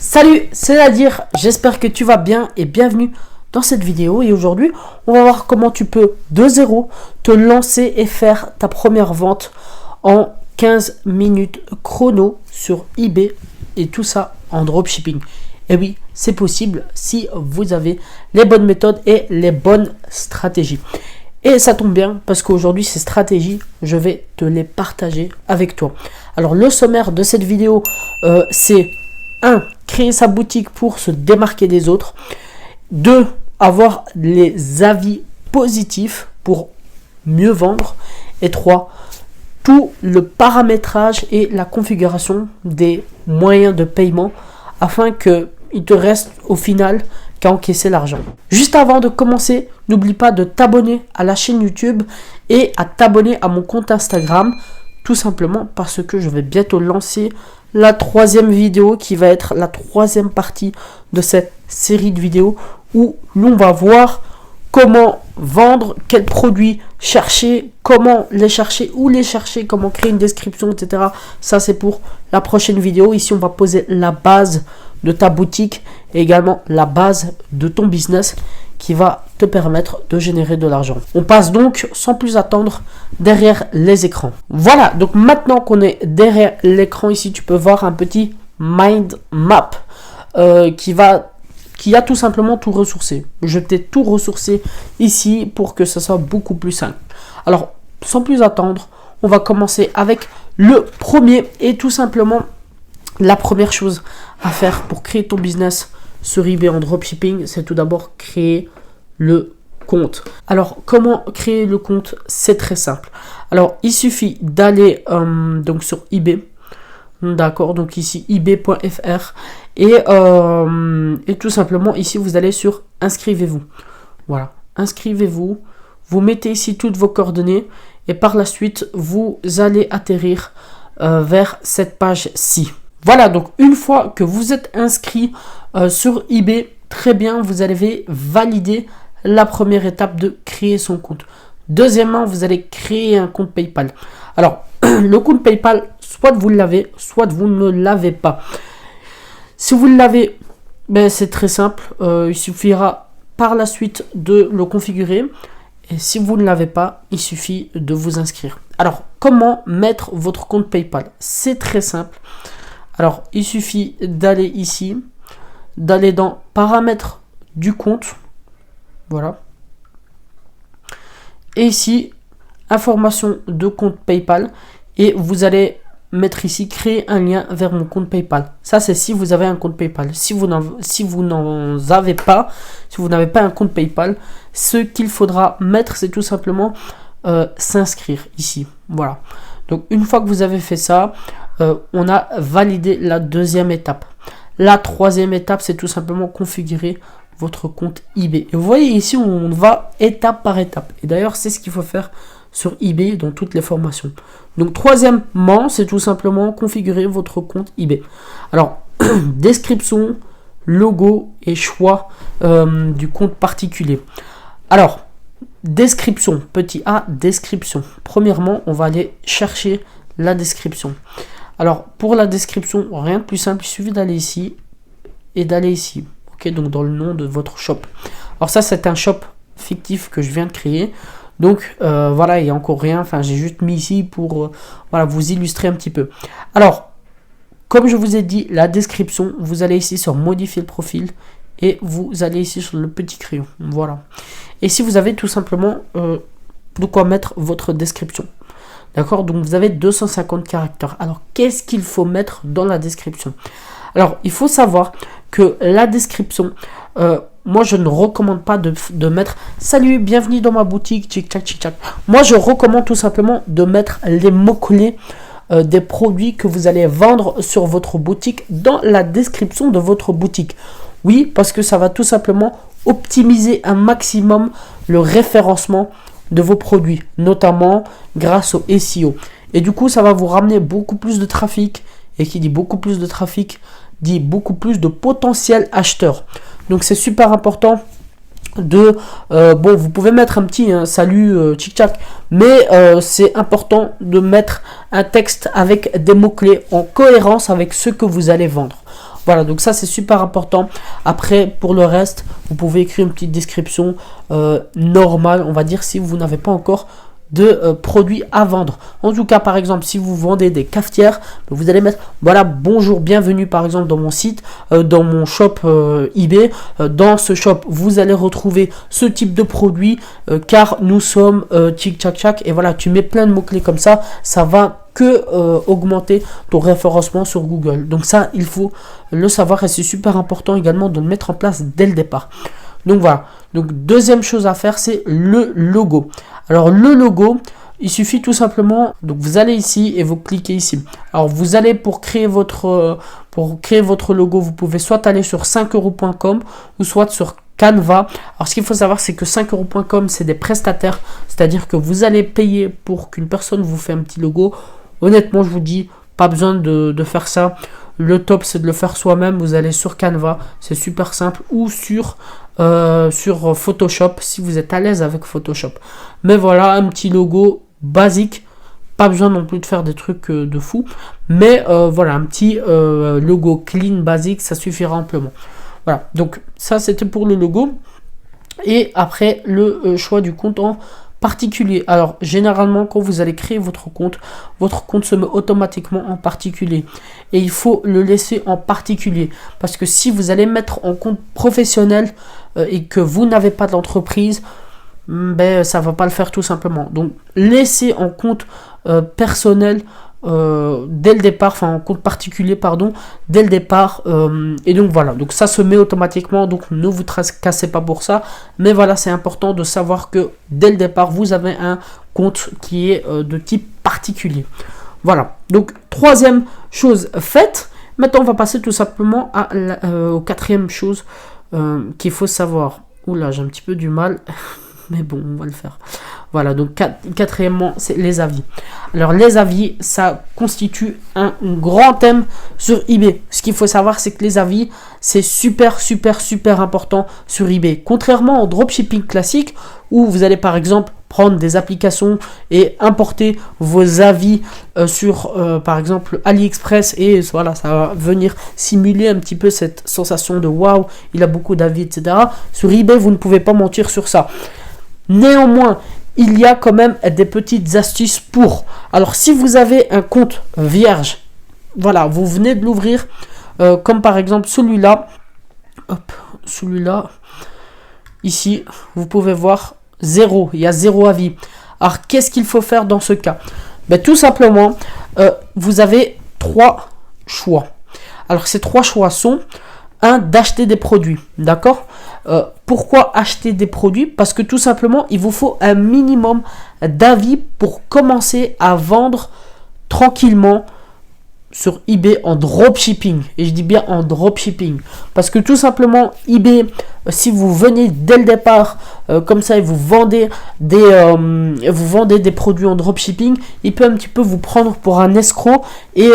Salut, c'est Nadir, j'espère que tu vas bien et bienvenue dans cette vidéo. Et aujourd'hui, on va voir comment tu peux de zéro te lancer et faire ta première vente en 15 minutes chrono sur eBay et tout ça en dropshipping. Et oui, c'est possible si vous avez les bonnes méthodes et les bonnes stratégies. Et ça tombe bien parce qu'aujourd'hui, ces stratégies, je vais te les partager avec toi. Alors, le sommaire de cette vidéo, c'est 1. Créer sa boutique pour se démarquer des autres. 2. Avoir les avis positifs pour mieux vendre. Et 3. Tout le paramétrage et la configuration des moyens de paiement afin qu'il te reste au final qu'à encaisser l'argent. Juste avant de commencer, n'oublie pas de t'abonner à la chaîne YouTube et à t'abonner à mon compte Instagram. Tout simplement parce que je vais bientôt lancer la troisième vidéo qui va être la troisième partie de cette série de vidéos où l'on va voir comment vendre, quels produits chercher, comment les chercher, où les chercher, comment créer une description, etc. Ça, c'est pour la prochaine vidéo. Ici, on va poser la base de ta boutique et également la base de ton business qui va te permettre de générer de l'argent. On passe donc sans plus attendre derrière les écrans. Voilà, donc maintenant qu'on est derrière l'écran ici, tu peux voir un petit mind map qui a tout simplement tout ressourcé. Je t'ai tout ressourcé ici pour que ce soit beaucoup plus simple. Alors, sans plus attendre, on va commencer avec le premier et tout simplement la première chose à faire pour créer ton business sur eBay en dropshipping, c'est tout d'abord créer le compte. Alors, comment créer le compte? C'est très simple. Alors, il suffit d'aller donc sur eBay. D'accord, donc ici ebay.fr et tout simplement ici vous allez sur inscrivez-vous. Voilà, inscrivez-vous. Vous mettez ici toutes vos coordonnées et par la suite vous allez atterrir vers cette page-ci. Voilà, donc une fois que vous êtes inscrit sur eBay, très bien, vous allez valider la première étape de créer son compte. Deuxièmement, vous allez créer un compte PayPal. Alors, le compte PayPal, soit vous l'avez, soit vous ne l'avez pas. Si vous l'avez, ben, c'est très simple. Il suffira par la suite de le configurer. Et si vous ne l'avez pas, il suffit de vous inscrire. Alors, comment mettre votre compte PayPal? C'est très simple. Alors, il suffit d'aller ici, d'aller dans paramètres du compte. Voilà. Et ici, information de compte PayPal. Et vous allez mettre ici, créer un lien vers mon compte PayPal. Ça, c'est si vous avez un compte PayPal. Si vous n'en avez pas, si vous n'avez pas un compte PayPal, ce qu'il faudra mettre, c'est tout simplement s'inscrire ici. Voilà. Donc, une fois que vous avez fait ça, on a validé la deuxième étape. La troisième étape, c'est tout simplement configurer votre compte eBay. Et vous voyez ici, on va étape par étape. Et d'ailleurs, c'est ce qu'il faut faire sur eBay dans toutes les formations. Donc, troisièmement, c'est tout simplement configurer votre compte eBay. Alors, description, logo et choix du compte particulier. Alors, description, petit a, description. Premièrement, on va aller chercher la description. Alors, pour la description, rien de plus simple, il suffit d'aller ici et d'aller ici. Ok, donc dans le nom de votre shop. Alors ça, c'est un shop fictif que je viens de créer. Donc, voilà, il n'y a encore rien. Enfin, j'ai juste mis ici pour voilà, vous illustrer un petit peu. Alors, comme je vous ai dit, la description, vous allez ici sur modifier le profil et vous allez ici sur le petit crayon. Voilà. Et si vous avez tout simplement de quoi mettre votre description. D'accord, donc vous avez 250 caractères. Alors, qu'est-ce qu'il faut mettre dans la description? Alors, il faut savoir que la description, moi, je ne recommande pas de mettre « Salut, bienvenue dans ma boutique, tchic-tchac, tchic-tchac ». Moi, je recommande tout simplement de mettre les mots-clés des produits que vous allez vendre sur votre boutique dans la description de votre boutique. Oui, parce que ça va tout simplement optimiser un maximum le référencement de vos produits, notamment grâce au SEO. Et du coup, ça va vous ramener beaucoup plus de trafic. Et qui dit beaucoup plus de trafic, dit beaucoup plus de potentiels acheteurs. Donc, c'est super important de... bon, vous pouvez mettre un petit salut, tchic-tchac, mais c'est important de mettre un texte avec des mots-clés en cohérence avec ce que vous allez vendre. Voilà, donc ça c'est super important. Après, pour le reste, vous pouvez écrire une petite description normale, on va dire, si vous n'avez pas encore de produits à vendre. En tout cas, par exemple, si vous vendez des cafetières, vous allez mettre voilà, bonjour, bienvenue par exemple dans mon site, dans mon shop eBay. Dans ce shop, vous allez retrouver ce type de produit car nous sommes tchic tchac tchac. Et voilà, tu mets plein de mots clés comme ça va que augmenter ton référencement sur Google. Donc ça, il faut le savoir et c'est super important également de le mettre en place dès le départ. Donc voilà. Donc deuxième chose à faire, c'est le logo. Alors le logo, il suffit tout simplement, donc vous allez ici et vous cliquez ici. Alors vous allez pour créer votre logo, vous pouvez soit aller sur 5euros.com ou soit sur Canva. Alors ce qu'il faut savoir, c'est que 5euros.com c'est des prestataires, c'est-à-dire que vous allez payer pour qu'une personne vous fait un petit logo. Honnêtement, je vous dis, pas besoin de faire ça. Le top, c'est de le faire soi-même. Vous allez sur Canva, c'est super simple, ou sur Photoshop, si vous êtes à l'aise avec Photoshop. Mais voilà, un petit logo basique. Pas besoin non plus de faire des trucs de fou. Mais voilà, un petit logo clean, basique, ça suffira amplement. Voilà, donc ça, c'était pour le logo. Et après, le choix du compte en particulier. Alors généralement quand vous allez créer votre compte se met automatiquement en particulier et il faut le laisser en particulier parce que si vous allez mettre en compte professionnel et que vous n'avez pas d'entreprise, ben ça va pas le faire tout simplement. Donc laissez en compte personnel dès le départ, enfin en compte particulier pardon, dès le départ et donc voilà, donc ça se met automatiquement, donc ne vous cassez pas pour ça, mais voilà, c'est important de savoir que dès le départ vous avez un compte qui est de type particulier. Voilà, donc troisième chose faite. Maintenant on va passer tout simplement à aux quatrième chose qu'il faut savoir. Oula, j'ai un petit peu du mal mais bon, on va le faire. Voilà, donc quatrièmement, c'est les avis. Alors les avis, ça constitue un grand thème sur eBay. Ce qu'il faut savoir, c'est que les avis, c'est super important sur eBay. Contrairement au dropshipping classique, où vous allez par exemple prendre des applications et importer vos avis sur par exemple AliExpress, et voilà, ça va venir simuler un petit peu cette sensation de waouh, il a beaucoup d'avis, etc. Sur eBay, vous ne pouvez pas mentir sur ça. Néanmoins, il y a quand même des petites astuces pour. Alors, si vous avez un compte vierge, voilà, vous venez de l'ouvrir, comme par exemple celui-là, hop, celui-là, ici, vous pouvez voir zéro, il y a zéro avis. Alors, qu'est-ce qu'il faut faire dans ce cas? Ben, tout simplement, vous avez trois choix. Alors, ces trois choix sont d'acheter des produits, d'accord? Pourquoi acheter des produits? Parce que tout simplement, il vous faut un minimum d'avis pour commencer à vendre tranquillement sur eBay en dropshipping. Et je dis bien en dropshipping. Parce que tout simplement, eBay, si vous venez dès le départ, comme ça, et vous vendez des produits en dropshipping, il peut un petit peu vous prendre pour un escroc. Et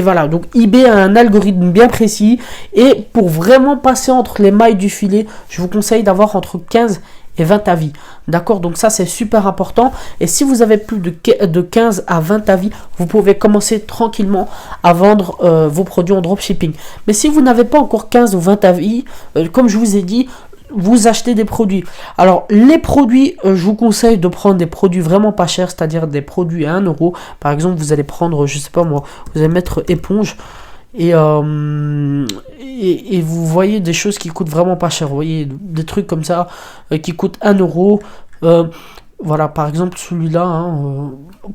voilà. Donc eBay a un algorithme bien précis. Et pour vraiment passer entre les mailles du filet, je vous conseille d'avoir entre 15 et 20 avis. D'accord, donc ça c'est super important. Et si vous avez plus de 15 à 20 avis, vous pouvez commencer tranquillement à vendre vos produits en dropshipping. Mais si vous n'avez pas encore 15 ou 20 avis, comme je vous ai dit, vous achetez des produits. Alors les produits, je vous conseille de prendre des produits vraiment pas chers, c'est-à-dire des produits à 1 euro. Par exemple, vous allez prendre, je sais pas moi, vous allez mettre éponge. Et vous voyez des choses qui coûtent vraiment pas cher. Vous voyez des trucs comme ça qui coûtent 1 euro. Voilà, par exemple celui-là,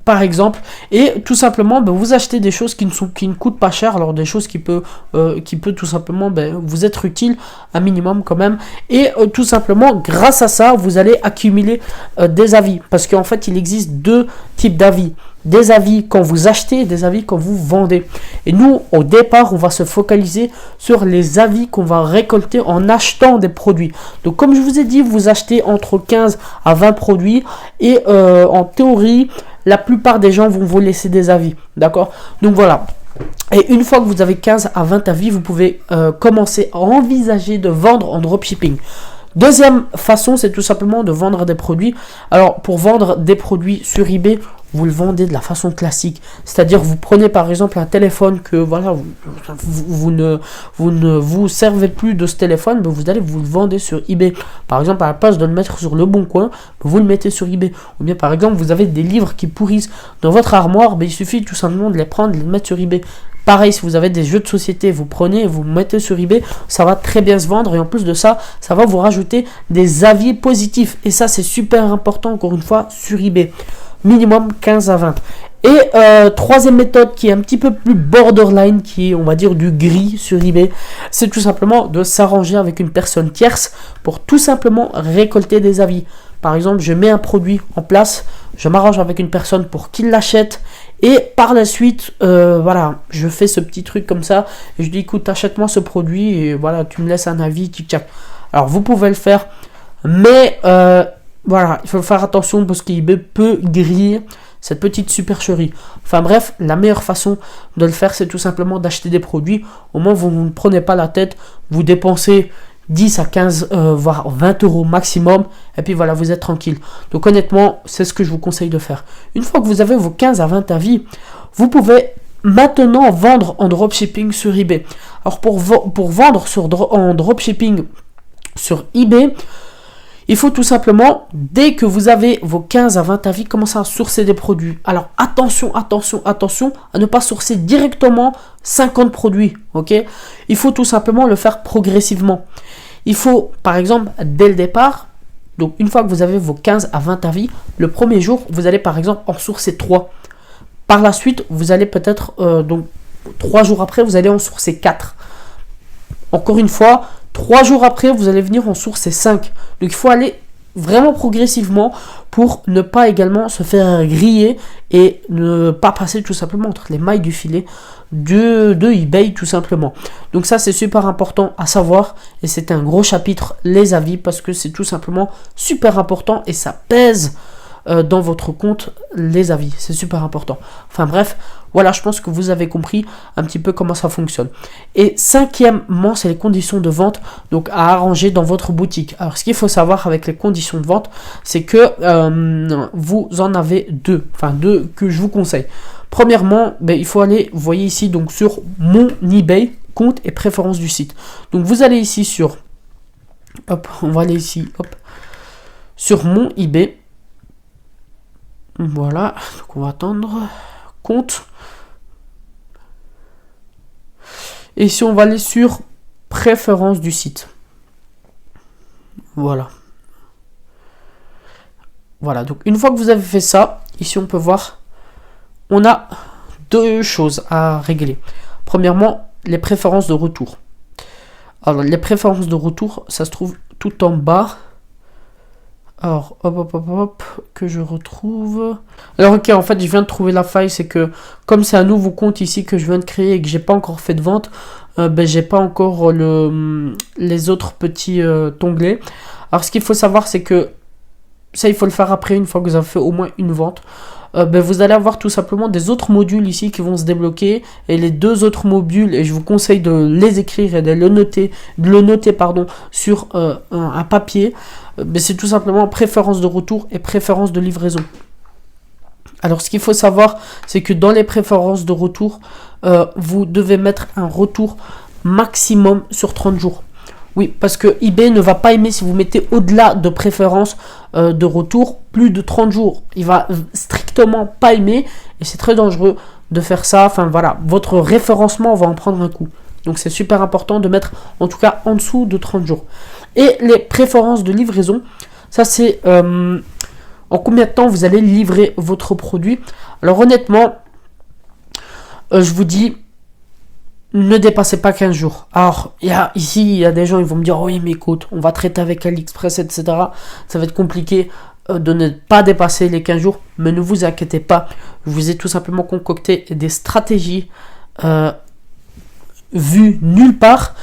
par exemple. Et tout simplement, vous achetez des choses qui ne coûtent pas cher. Alors des choses qui peut tout simplement vous être utile un minimum quand même. Et tout simplement, grâce à ça, vous allez accumuler des avis. Parce qu'en fait, il existe deux types d'avis. Des avis quand vous achetez et des avis quand vous vendez. Et nous, au départ, on va se focaliser sur les avis qu'on va récolter en achetant des produits. Donc, comme je vous ai dit, vous achetez entre 15 à 20 produits. Et en théorie, la plupart des gens vont vous laisser des avis. D'accord? Donc, voilà. Et une fois que vous avez 15 à 20 avis, vous pouvez commencer à envisager de vendre en dropshipping. Deuxième façon, c'est tout simplement de vendre des produits. Alors, pour vendre des produits sur eBay, vous le vendez de la façon classique. C'est-à-dire, vous prenez par exemple un téléphone que voilà, vous ne vous servez plus de ce téléphone, mais vous allez vous le vendre sur eBay. Par exemple, à la place de le mettre sur le bon coin, vous le mettez sur eBay. Ou bien par exemple, vous avez des livres qui pourrissent dans votre armoire, il suffit tout simplement de les prendre, de les mettre sur eBay. Pareil, si vous avez des jeux de société, vous prenez et vous mettez sur eBay, ça va très bien se vendre et en plus de ça, ça va vous rajouter des avis positifs. Et ça, c'est super important, encore une fois, sur eBay. Minimum 15 à 20. Et troisième méthode qui est un petit peu plus borderline, qui est, on va dire, du gris sur eBay, c'est tout simplement de s'arranger avec une personne tierce pour tout simplement récolter des avis. Par exemple, je mets un produit en place, je m'arrange avec une personne pour qu'il l'achète et par la suite, voilà, je fais ce petit truc comme ça et je dis écoute, achète-moi ce produit et voilà, tu me laisses un avis, tic-tac. Alors, vous pouvez le faire, mais voilà, il faut faire attention parce qu'eBay peut griller cette petite supercherie. Enfin bref, la meilleure façon de le faire, c'est tout simplement d'acheter des produits. Au moins, vous ne prenez pas la tête, vous dépensez 10 à 15, voire 20 euros maximum. Et puis voilà, vous êtes tranquille. Donc honnêtement, c'est ce que je vous conseille de faire. Une fois que vous avez vos 15 à 20 avis, vous pouvez maintenant vendre en dropshipping sur eBay. Alors pour vendre en dropshipping sur eBay, il faut tout simplement, dès que vous avez vos 15 à 20 avis, commencer à sourcer des produits. Alors attention à ne pas sourcer directement 50 produits. Ok, il faut tout simplement le faire progressivement. Il faut, par exemple, dès le départ, donc une fois que vous avez vos 15 à 20 avis, le premier jour, vous allez par exemple en sourcer 3. Par la suite, vous allez peut-être, donc 3 jours après, vous allez en sourcer 4. Encore une fois, 3 jours après, vous allez venir en sourcer 5. Donc il faut aller vraiment progressivement pour ne pas également se faire griller et ne pas passer tout simplement entre les mailles du filet de eBay tout simplement. Donc ça, c'est super important à savoir et c'est un gros chapitre, les avis, parce que c'est tout simplement super important et ça pèse dans votre compte, les avis, c'est super important. Enfin bref, voilà, je pense que vous avez compris un petit peu comment ça fonctionne. Et cinquièmement, c'est les conditions de vente, donc à arranger dans votre boutique. Alors ce qu'il faut savoir avec les conditions de vente, c'est que vous en avez deux que je vous conseille. Premièrement, il faut aller, vous voyez ici, donc sur mon eBay, compte et préférences du site. Donc vous allez ici sur, hop, on va aller ici, hop, sur mon eBay. Voilà, donc on va attendre, compte. Et ici on va aller sur préférences du site. Voilà. Voilà, donc une fois que vous avez fait ça, ici on peut voir, on a deux choses à régler. Premièrement, les préférences de retour. Alors les préférences de retour, ça se trouve tout en bas. Alors, hop, que je retrouve. Alors, ok, en fait, je viens de trouver la faille. C'est que, comme c'est un nouveau compte ici que je viens de créer et que j'ai pas encore fait de vente, j'ai pas encore les autres petits onglets. Alors, ce qu'il faut savoir, c'est que ça, il faut le faire après, une fois que vous avez fait au moins une vente. Vous allez avoir tout simplement des autres modules ici qui vont se débloquer. Et les deux autres modules, et je vous conseille de les écrire et de le noter sur un papier. C'est tout simplement préférence de retour et préférence de livraison. Alors ce qu'il faut savoir, c'est que dans les préférences de retour, vous devez mettre un retour maximum sur 30 jours. Oui, parce que eBay ne va pas aimer si vous mettez au-delà de préférence de retour plus de 30 jours. Il va strictement pas aimer et c'est très dangereux de faire ça. Enfin voilà, votre référencement va en prendre un coup. Donc c'est super important de mettre en tout cas en dessous de 30 jours. Et les préférences de livraison, ça c'est en combien de temps vous allez livrer votre produit. Alors honnêtement, je vous dis, ne dépassez pas 15 jours. Alors, il y a des gens, ils vont me dire, oui mais écoute, on va traiter avec AliExpress, etc. Ça va être compliqué de ne pas dépasser les 15 jours. Mais ne vous inquiétez pas, je vous ai tout simplement concocté des stratégies vues nulle part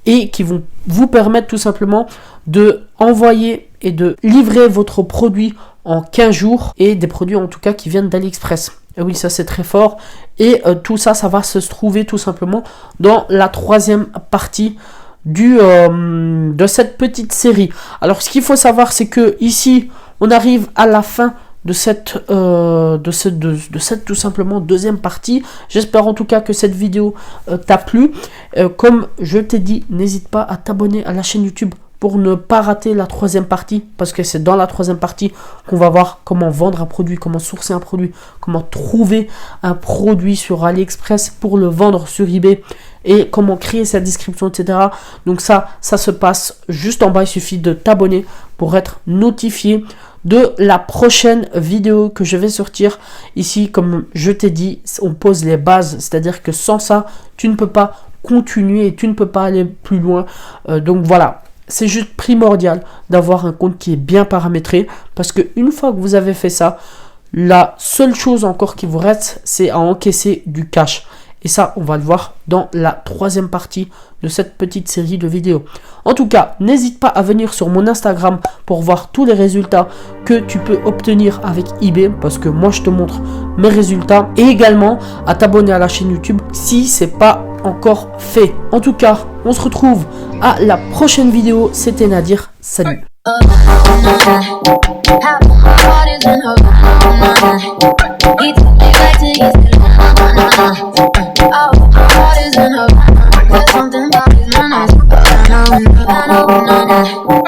et qui vont vous permettre tout simplement de envoyer et de livrer votre produit en 15 jours et des produits en tout cas qui viennent d'AliExpress. Et oui, ça c'est très fort. Et tout ça, ça va se trouver tout simplement dans la troisième partie de cette petite série. Alors ce qu'il faut savoir, c'est que ici on arrive à la fin de cette tout simplement deuxième partie. J'espère en tout cas que cette vidéo t'a plu. Comme je t'ai dit, n'hésite pas à t'abonner à la chaîne YouTube pour ne pas rater la troisième partie, parce que c'est dans la troisième partie qu'on va voir comment vendre un produit, comment sourcer un produit, comment trouver un produit sur AliExpress pour le vendre sur eBay et comment créer sa description, etc. Donc ça se passe juste en bas. Il suffit de t'abonner pour être notifié de la prochaine vidéo que je vais sortir. Ici, comme je t'ai dit, on pose les bases, c'est-à-dire que sans ça, tu ne peux pas continuer et tu ne peux pas aller plus loin. Donc voilà. C'est juste primordial d'avoir un compte qui est bien paramétré, parce que une fois que vous avez fait ça, la seule chose encore qui vous reste, c'est à encaisser du cash. Et ça, on va le voir dans la troisième partie de cette petite série de vidéos. En tout cas, n'hésite pas à venir sur mon Instagram pour voir tous les résultats que tu peux obtenir avec eBay, parce que moi je te montre mes résultats, et également à t'abonner à la chaîne YouTube si c'est pas encore fait. En tout cas, on se retrouve à la prochaine vidéo. C'était Nadir. Salut. Oh,